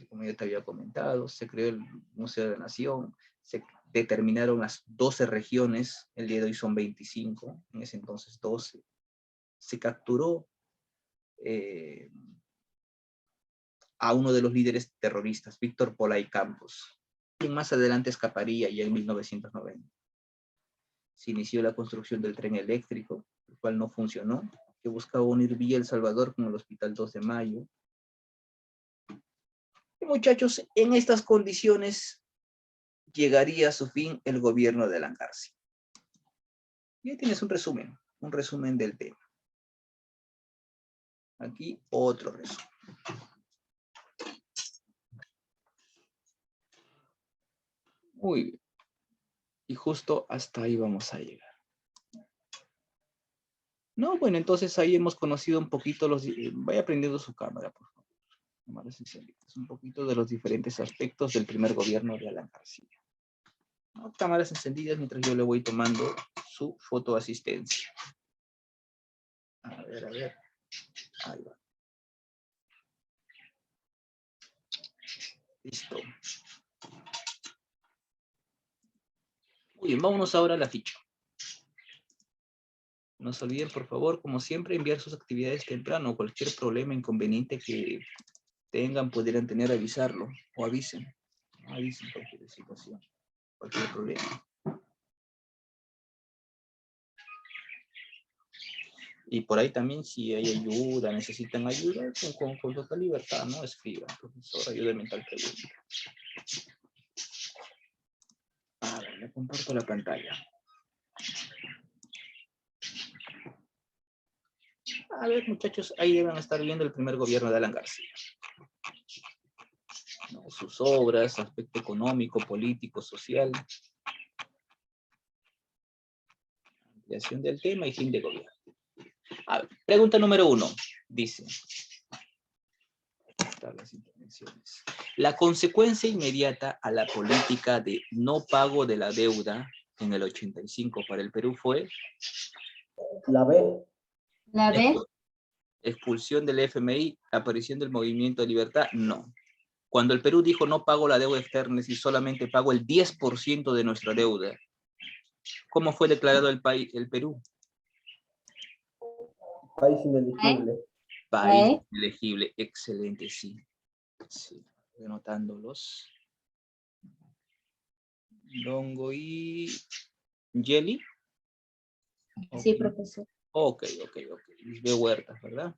como ya te había comentado, se creó el Museo de la Nación, se determinaron las 12 regiones, el día de hoy son 25, en ese entonces 12. Se capturó a uno de los líderes terroristas, Víctor Polay Campos, quien más adelante escaparía ya en 1990. Se inició la construcción del tren eléctrico, el cual no funcionó, que buscaba unir Villa El Salvador con el Hospital 2 de Mayo. Y muchachos, en estas condiciones llegaría a su fin el gobierno de Alan García. Y ahí tienes un resumen del tema. Aquí otro resumen. Muy bien. Y justo hasta ahí vamos a llegar. No, bueno, entonces ahí hemos conocido un poquito los... vaya prendiendo su cámara, por favor. Cámaras encendidas. Un poquito de los diferentes aspectos del primer gobierno de Alan García. ¿No? Cámaras encendidas mientras yo le voy tomando su fotoasistencia. A ver, a ver. Ahí va. Listo. Muy bien, vámonos ahora a la ficha. No se olviden, por favor, como siempre, enviar sus actividades temprano. Cualquier problema, inconveniente que tengan, pudieran tener, avisarlo. O avisen. Avisen cualquier situación, cualquier problema. Y por ahí también, si hay ayuda, necesitan ayuda, con total libertad, ¿no? Escriban, profesor, ayúdenme en tal pregunta. A ver, le comparto la pantalla. A ver, muchachos, ahí deben estar viendo el primer gobierno de Alan García. ¿No? Sus obras, aspecto económico, político, social. Ampliación del tema y fin de gobierno. A ver, pregunta número 1. Dice. Las intervenciones. La consecuencia inmediata a la política de no pago de la deuda en el 85 para el Perú fue... La B. La B. Expulsión del FMI, aparición del Movimiento de Libertad, no. Cuando el Perú dijo no pago la deuda externa y solamente pago el 10% de nuestra deuda, ¿cómo fue declarado el Perú? País ineligible. País elegible, excelente, sí. Sí, anotándolos. Longo y Jelly. Sí, Okay. profesor. Ok. Lisbeth Huertas, ¿verdad?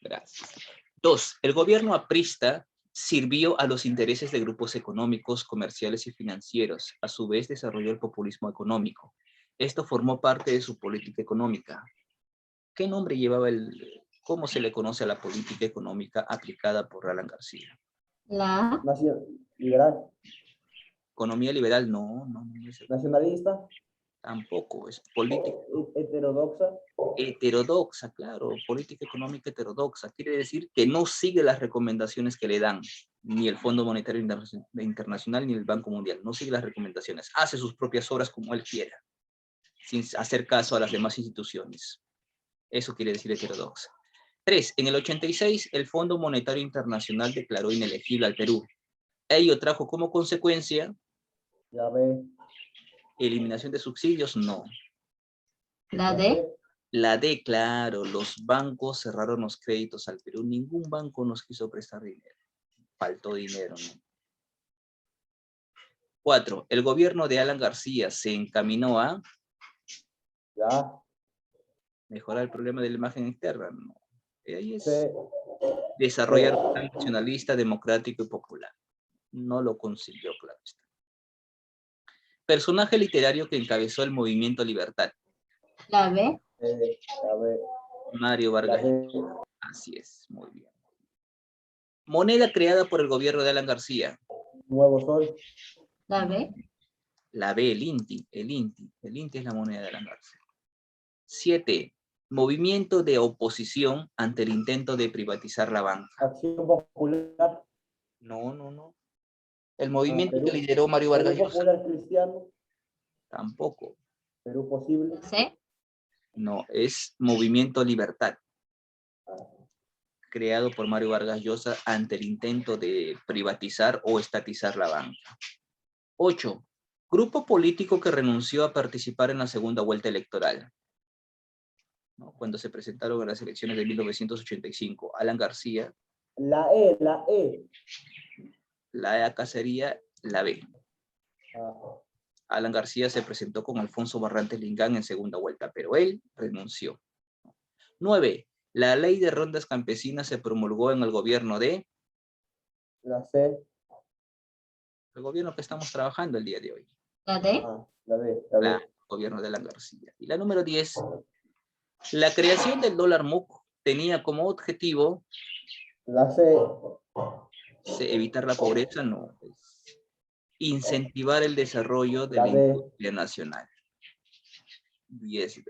Gracias. 2. El gobierno aprista sirvió a los intereses de grupos económicos, comerciales y financieros. A su vez, desarrolló el populismo económico. Esto formó parte de su política económica. ¿Qué nombre llevaba cómo se le conoce a la política económica aplicada por Alan García? La Liberal. Economía liberal, no es Nacionalista. tampoco, es política. Heterodoxa. Heterodoxa, claro, política económica heterodoxa. Quiere decir que no sigue las recomendaciones que le dan ni el Fondo Monetario Internacional ni el Banco Mundial. No sigue las recomendaciones. Hace sus propias obras como él quiera, sin hacer caso a las demás instituciones. Eso quiere decir heterodoxa. 3. En el 86, el Fondo Monetario Internacional declaró inelegible al Perú. Ello trajo como consecuencia... La B. Eliminación de subsidios, no. La D. La D, claro, los bancos cerraron los créditos al Perú. Ningún banco nos quiso prestar dinero. Faltó dinero, ¿no? 4. El gobierno de Alan García se encaminó a... Ya. mejorar el problema de la imagen externa, ¿no? Ahí es... C. desarrollar un plan nacionalista, democrático y popular. No lo consiguió, claro está. Personaje literario que encabezó el movimiento Libertad. La B. La B. Mario La Vargas. B. Así es, muy bien. Moneda creada por el gobierno de Alan García. Nuevo Sol. La B. La B, el INTI. El INTI es la moneda de Alan García. 7. Movimiento de oposición ante el intento de privatizar la banca. Acción Popular. No. El movimiento Perú. que lideró Mario Vargas Perú Llosa. Popular Cristiano. Tampoco. Perú Posible. C. No, es Movimiento Libertad. Creado por Mario Vargas Llosa ante el intento de privatizar o estatizar la banca. 8. Grupo político que renunció a participar en la segunda vuelta electoral. ¿No? Cuando se presentaron a las elecciones de 1985. Alan García. La E. La E. La A sería la B. Ah. Alan García se presentó con Alfonso Barrantes Lingán en segunda vuelta, pero él renunció. 9. La ley de rondas campesinas se promulgó en el gobierno de... La C. el gobierno que estamos trabajando el día de hoy. La D. La B. La B. El gobierno de Alan García. Y la número 10. La creación del dólar MUC tenía como objetivo La C. evitar la pobreza, no. Es incentivar el desarrollo de La la B. industria nacional. 10B.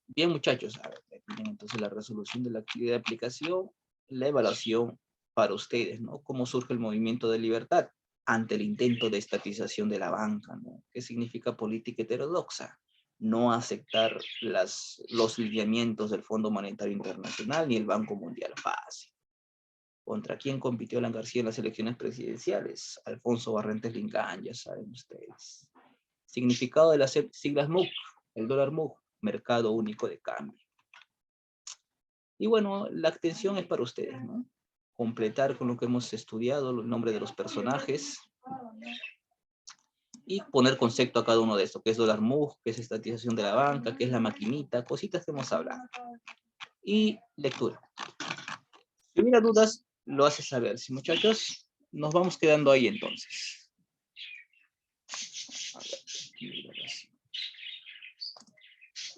Bien, muchachos, a ver, tienen entonces la resolución de la actividad de aplicación, la evaluación para ustedes, ¿no? ¿Cómo surge el movimiento de libertad ante el intento de estatización de la banca, ¿no? ¿Qué significa política heterodoxa? No aceptar los lineamientos del Fondo Monetario Internacional ni el Banco Mundial. Fácil. ¿Contra quién compitió Alan García en las elecciones presidenciales? Alfonso Barrantes Lincán, ya saben ustedes. Significado de las siglas MUC, el dólar MUC, mercado único de cambio. Y bueno, la atención es para ustedes, ¿no? Completar con lo que hemos estudiado, el nombre de los personajes, y poner concepto a cada uno de estos, que es dólar MUC, que es estatización de la banca, que es la maquinita, cositas que hemos hablado. Y lectura. Si hubiera dudas, lo hace saber. Sí, muchachos, nos vamos quedando ahí entonces. A ver, aquí,